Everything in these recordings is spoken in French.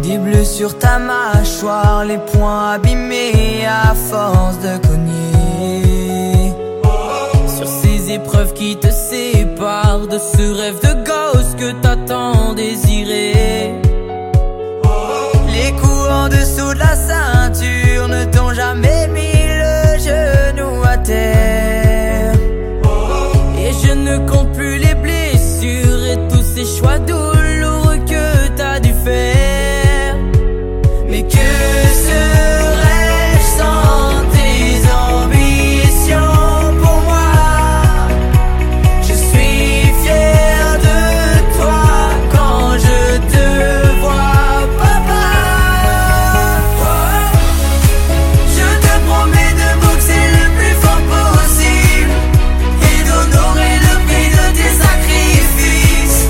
Des bleus sur ta mâchoire, les poings abîmés à force de cogner sur ces épreuves qui te séparent de ce rêve de gosse que t'as tant désiré. Les coups en dessous de la ceinture ne t'ont jamais mis le genou à terre. Et je ne compte plus les blessures et tous ces choix douloureux que t'as dû faire. Mais que serais-je sans tes ambitions pour moi? Je suis fier de toi quand je te vois, papa. Je te promets de boxer le plus fort possible et d'honorer le prix de tes sacrifices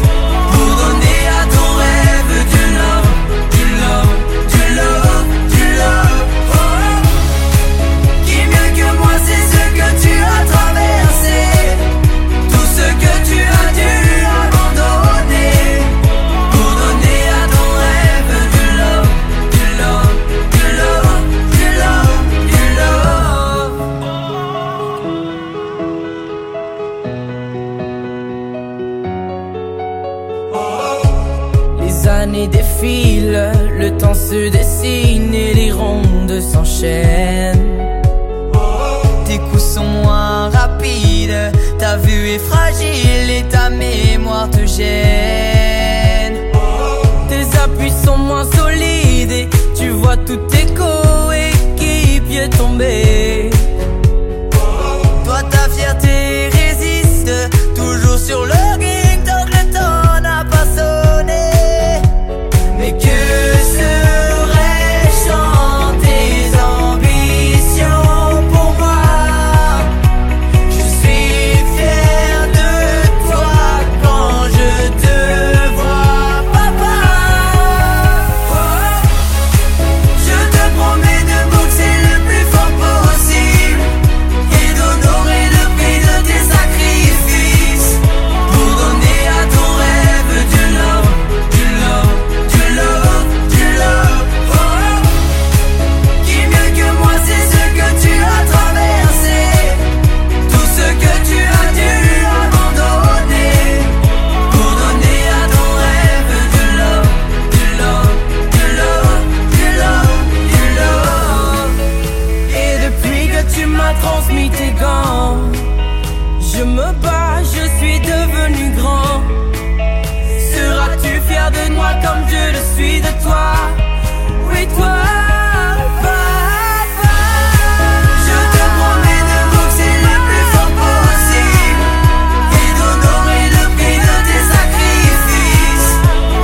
pour donner à ton rêve du love, du love, du love, du love. Qui mieux que moi c'est ce que tu as traversé, tout ce que tu as dû abandonner pour donner à ton rêve du love, du love, du love, du love, du love. Les années défilent, le temps se dessine et les rondes s'enchaînent. Tes coups sont moins rapides, ta vue est fragile et ta mémoire te gêne. Tes appuis sont moins solides et tu vois tous tes coéquipiers tomber. Toi ta fierté résiste, toujours sur le ring tant que le temps n'a pas sonné. Mais que serais-je sans tes ambitions pour moi? Je suis fier de toi quand je te vois, papa. Je te promets de boxer le plus fort possible et d'honorer le prix de tes sacrifices pour donner à ton rêve du love, du love, du love, du love. Qui mieux que moi c'est ce que tu as traversé, tout ce que tu as dû abandonner pour donner à ton rêve du love, du love, du love, du love, du love. Et depuis que tu m'as transmis tes gants, je me bats, je suis devenu grand. Seras-tu fier de moi comme je le suis de toi? Oui, toi, papa. Je te promets de boxer le plus fort possible et d'honorer le prix de tes sacrifices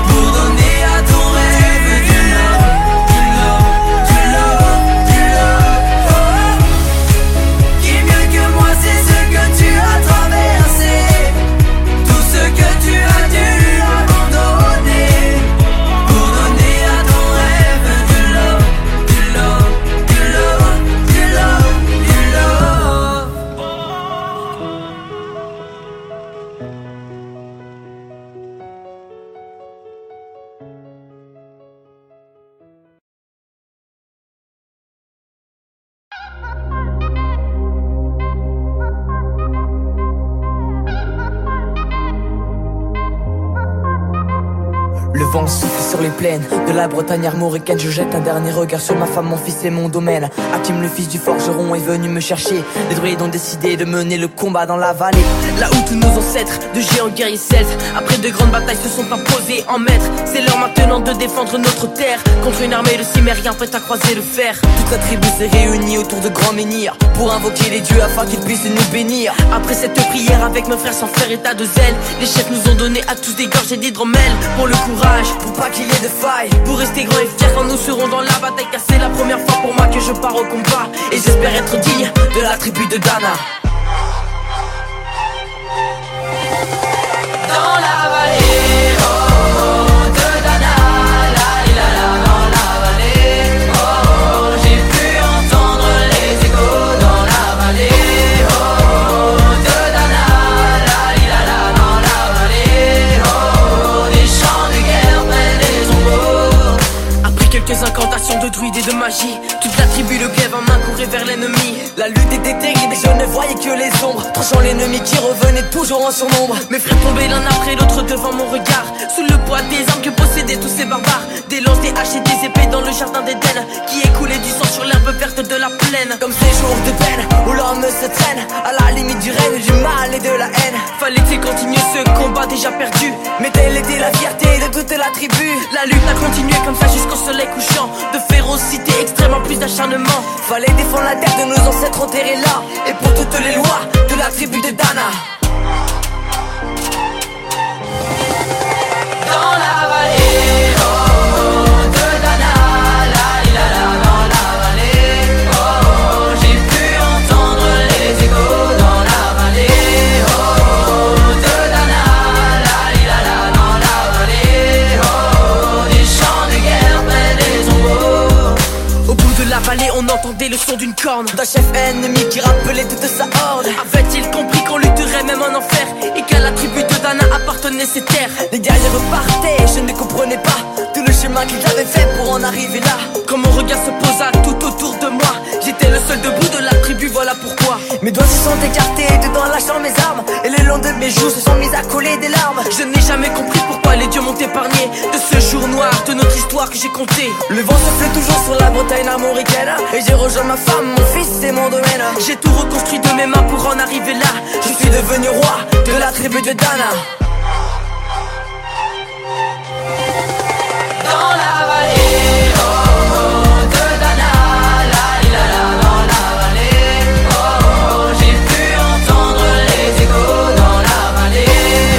pour donner à ton rêve du love, du love, du love, du love. Qui mieux que moi c'est ce que tu as traversé, tout ce que tu as dû abandonner pour donner à ton rêve du love, du love, du love, du love, du love. Le vent souffle sur les plaines de la Bretagne armoricaine. Je jette un dernier regard sur ma femme, mon fils et mon domaine. Hakim, le fils du forgeron, est venu me chercher. Les druides ont décidé de mener le combat dans la vallée, là où tous nos ancêtres de géants guerriers celtes, après de grandes batailles, se sont imposés en maîtres. C'est l'heure maintenant de défendre notre terre contre une armée de cimériens prête à croiser le fer. Toute la tribu s'est réunie autour de grands menhirs pour invoquer les dieux afin qu'ils puissent nous bénir. Après cette prière avec mes frères sans faire état de zèle, les chefs nous ont donné à tous des gorgées d'hydromel pour le courage, pour pas qu'il y ait de faille, pour rester grand et fier quand nous serons dans la bataille. Car c'est la première fois pour moi que je pars au combat et j'espère être digne de la tribu de Dana. Dans la vallée, oh, de Dana, la la la, dans la vallée, oh, j'ai pu entendre les échos dans la vallée, oh, de Dana, la la la, dans la vallée, oh, des chants de guerre près des magie. Toute la tribu, le glaive en main, courait vers l'ennemi. La lutte était terrible et je ne voyais que les ombres, tranchant l'ennemi qui revenait toujours en surnombre. Mes frères tombaient l'un après l'autre devant mon regard, sous le poids des armes que possédaient tous ces barbares. Des lances, des haches et des épées dans le jardin d'Éden, qui écoulait du sang sur l'herbe verte de la plaine. Comme ces jours de peine où l'homme se traîne à la limite du règne, du mal et de la haine. Fallait-il continuer ce combat déjà perdu? Mais telle était la fierté de toute la tribu. La lutte a continué comme ça jusqu'au soleil couchant, de férocité extrêmement plus d'acharnement. Fallait défendre la terre de nos ancêtres enterrés là, et pour toutes les lois de la tribu de Dana. Dans la vallée, oh, oh, de Dana, la la la, dans la vallée, oh, oh, j'ai pu entendre les échos dans la vallée, oh, oh, de Dana, la la, dans la vallée, oh, oh, des champs de guerre près des tombeaux. Au bout de la vallée, on entendait le son d'une corne, d'un chef ennemi qui rappelait toute sa horde. Avait-il compris qu'on lutterait même en enfer, et qu'à la tribu de Dana appartenaient ces terres? Les guerriers repartaient, je ne comprenais pas tout le chemin qu'ils avaient fait pour en arriver là. Quand mon regard se posa tout autour de moi, j'étais le seul debout de la tribu, voilà pourquoi. Mes doigts se sont écartés, dedans lâchant mes armes, et le long de mes joues se sont mis à couler des larmes. Je n'ai jamais compris pourquoi les dieux m'ont épargné de ce jour noir de notre histoire que j'ai compté. Le vent soufflait toujours sur la Bretagne armoricaine, et j'ai rejoint ma femme, mon fils et mon domaine. J'ai tout reconstruit de mes mains pour en arriver là. Je suis devenu roi de la tribu de Dana. Dans la vallée, oh, oh, de Dana, la dans la vallée, oh, oh, j'ai pu entendre les échos dans la vallée,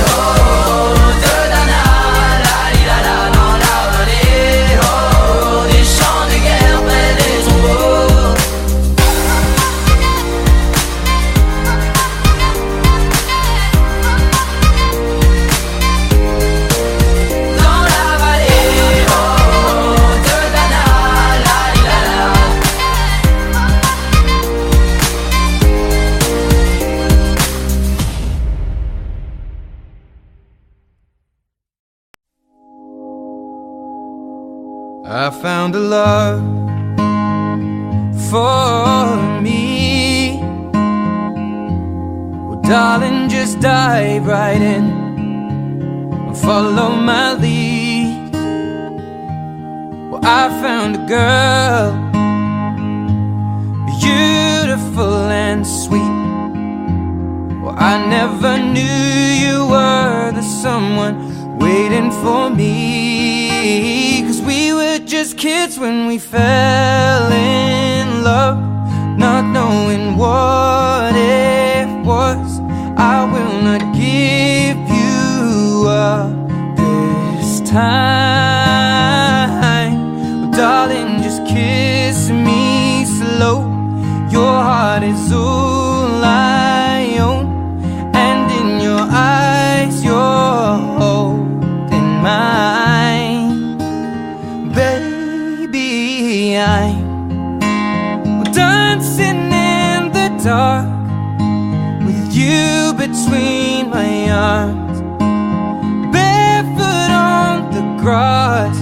oh, oh, de Dana, la dans la vallée, oh, oh, des champs de guerre près des tombeaux. I found a love for me. Well, darling, just dive right in and follow my lead. Well, I found a girl, beautiful and sweet. Well, I never knew you were the someone waiting for me. 'Cause we were just kids when we fell in love, not knowing what it was. I will not give you up this time. Well, darling, just kiss me slow. Your heart is all I own, and in your eyes you're holding mine. Baby, I'm dancing in the dark with you between my arms, barefoot on the grass,